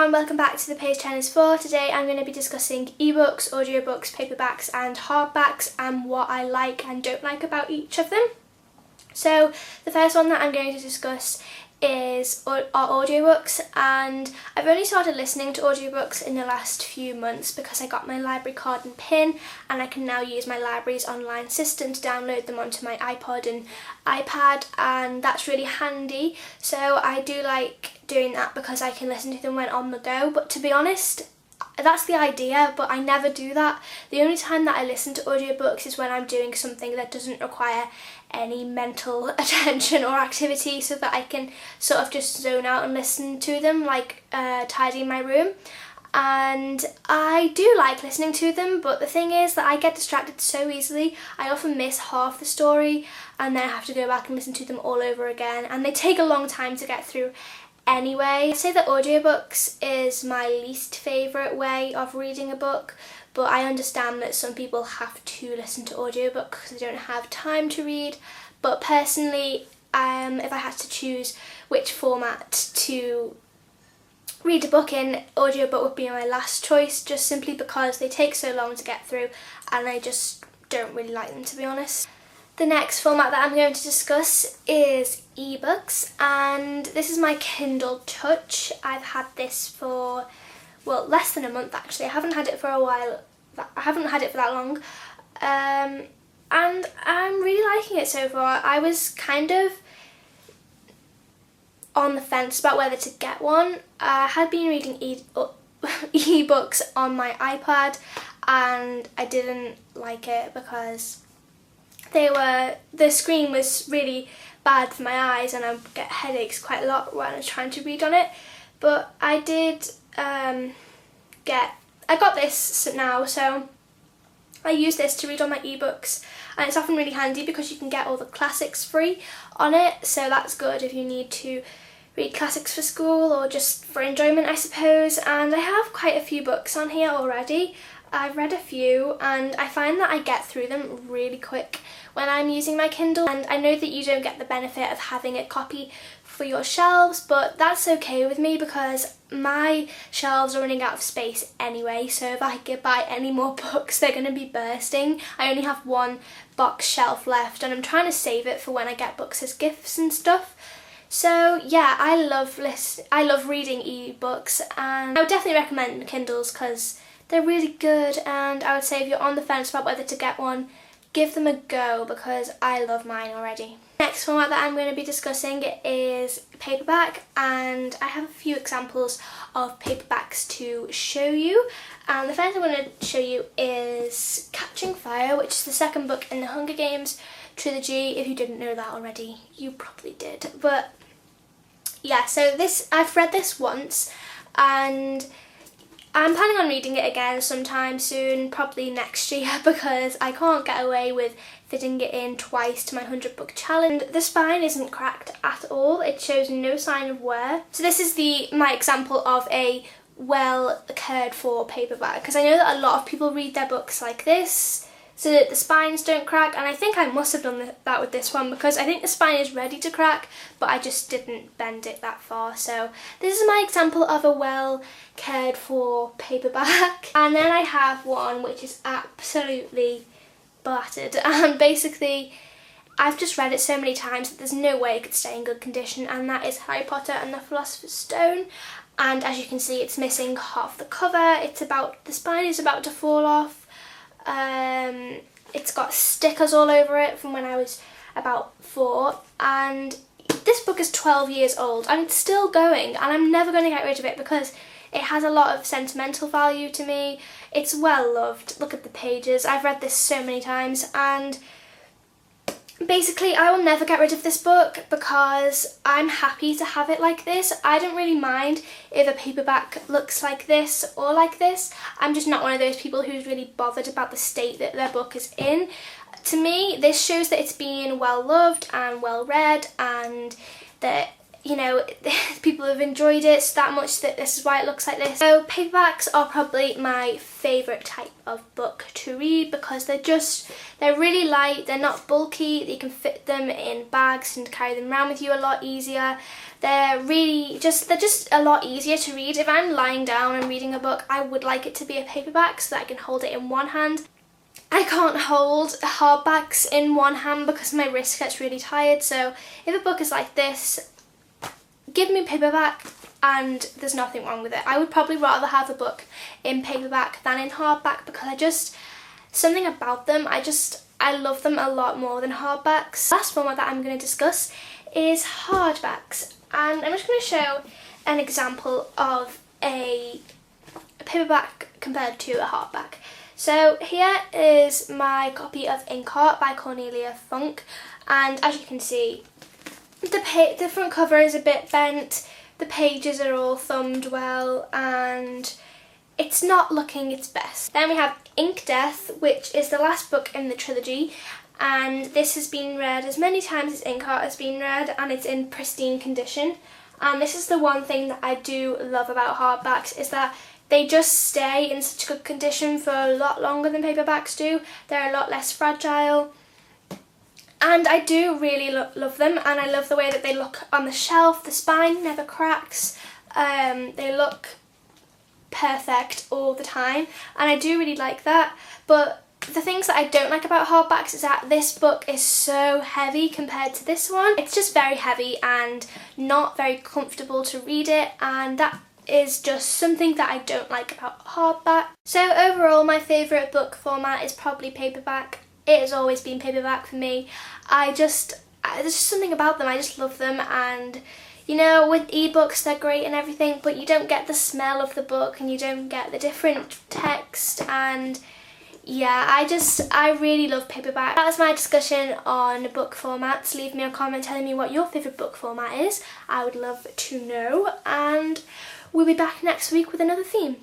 And welcome back to the page turners 4. Today I'm going to be discussing ebooks, audiobooks, paperbacks and hardbacks and what I like and don't like about each of them. So the first one that I'm going to discuss is our audiobooks, and I've only started listening to audiobooks in the last few months because I got my library card and pin, and I can now use my library's online system to download them onto my iPod and iPad, and that's really handy. So I do like doing that because I can listen to them when on the go, but to be honest, that's the idea, but I never do that. The only time that I listen to audiobooks is when I'm doing something that doesn't require any mental attention or activity, so that I can sort of just zone out and listen to them, like tidying my room. And I do like listening to them, but the thing is that I get distracted so easily. I often miss half the story and then I have to go back and listen to them all over again, and they take a long time to get through anyway. I'd say that audiobooks is my least favourite way of reading a book, but I understand that some people have to listen to audiobooks because they don't have time to read. But personally, if I had to choose which format to read a book in, audiobook would be my last choice, just simply because they take so long to get through and I just don't really like them, to be honest. The next format that I'm going to discuss is ebooks, and this is my Kindle Touch. I've had this for, well, less than a month actually. I haven't had it for a while. I haven't had it for that long, and I'm really liking it so far. I was kind of on the fence about whether to get one. I had been reading ebooks on my iPad and I didn't like it because the screen was really bad for my eyes and I get headaches quite a lot when I was trying to read on it. But I did I got this now, so I use this to read on my ebooks, and it's often really handy because you can get all the classics free on it, so that's good if you need to read classics for school or just for enjoyment, I suppose. And I have quite a few books on here already. I've read a few and I find that I get through them really quick when I'm using my Kindle, and I know that you don't get the benefit of having a copy for your shelves, but that's okay with me because my shelves are running out of space anyway, so if I could buy any more books they're going to be bursting. I only have one box shelf left and I'm trying to save it for when I get books as gifts and stuff. So yeah, I love reading ebooks, and I would definitely recommend Kindles because they're really good, and I would say if you're on the fence about whether to get one, give them a go because I love mine already. Next format that I'm going to be discussing is paperback, and I have a few examples of paperbacks to show you. And the first I'm going to show you is Catching Fire, which is the second book in the Hunger Games trilogy. If you didn't know that already, you probably did. But yeah, so I've read this once and I'm planning on reading it again sometime soon, probably next year, because I can't get away with fitting it in twice to my 100 book challenge. The spine isn't cracked at all, it shows no sign of wear. So this is my example of a well cared for paperback, because I know that a lot of people read their books like this so that the spines don't crack, and I think I must have done that with this one because I think the spine is ready to crack, but I just didn't bend it that far. So this is my example of a well cared for paperback. And then I have one which is absolutely battered, and basically I've just read it so many times that there's no way it could stay in good condition, and that is Harry Potter and the Philosopher's Stone. And as you can see, it's missing half the cover. The spine is about to fall off. It's got stickers all over it from when I was about 4, and this book is 12 years old and it's still going, and I'm never going to get rid of it because it has a lot of sentimental value to me. It's well loved. Look at the pages. I've read this so many times, and basically I will never get rid of this book because I'm happy to have it like this. I don't really mind if a paperback looks like this or like this. I'm just not one of those people who's really bothered about the state that their book is in. To me, this shows that it's been well loved and well read, and that you know, people have enjoyed it that much that this is why it looks like this. So paperbacks are probably my favourite type of book to read because they're really light, they're not bulky, you can fit them in bags and carry them around with you a lot easier. They're just a lot easier to read. If I'm lying down and reading a book, I would like it to be a paperback so that I can hold it in one hand. I can't hold hardbacks in one hand because my wrist gets really tired, so if a book is like this, give me paperback and there's nothing wrong with it. I would probably rather have a book in paperback than in hardback because something about them, I love them a lot more than hardbacks. The last format that I'm going to discuss is hardbacks, and I'm just going to show an example of a paperback compared to a hardback. So here is my copy of Inkheart by Cornelia Funk, and as you can see, the front cover is a bit bent, the pages are all thumbed well, and it's not looking its best. Then we have Ink Death, which is the last book in the trilogy, and this has been read as many times as Inkheart has been read, and it's in pristine condition. And this is the one thing that I do love about hardbacks, is that they just stay in such good condition for a lot longer than paperbacks do. They're a lot less fragile. And I do really love them, and I love the way that they look on the shelf. The spine never cracks. They look perfect all the time, and I do really like that. But the things that I don't like about hardbacks is that this book is so heavy compared to this one. It's just very heavy and not very comfortable to read it, and that is just something that I don't like about hardback. So overall, my favourite book format is probably paperback. It has always been paperback for me. There's just something about them, I just love them, and you know, with ebooks they're great and everything, but you don't get the smell of the book and you don't get the different text, and yeah, I really love paperback. That was my discussion on book formats. Leave me a comment telling me what your favourite book format is. I would love to know, and we'll be back next week with another theme.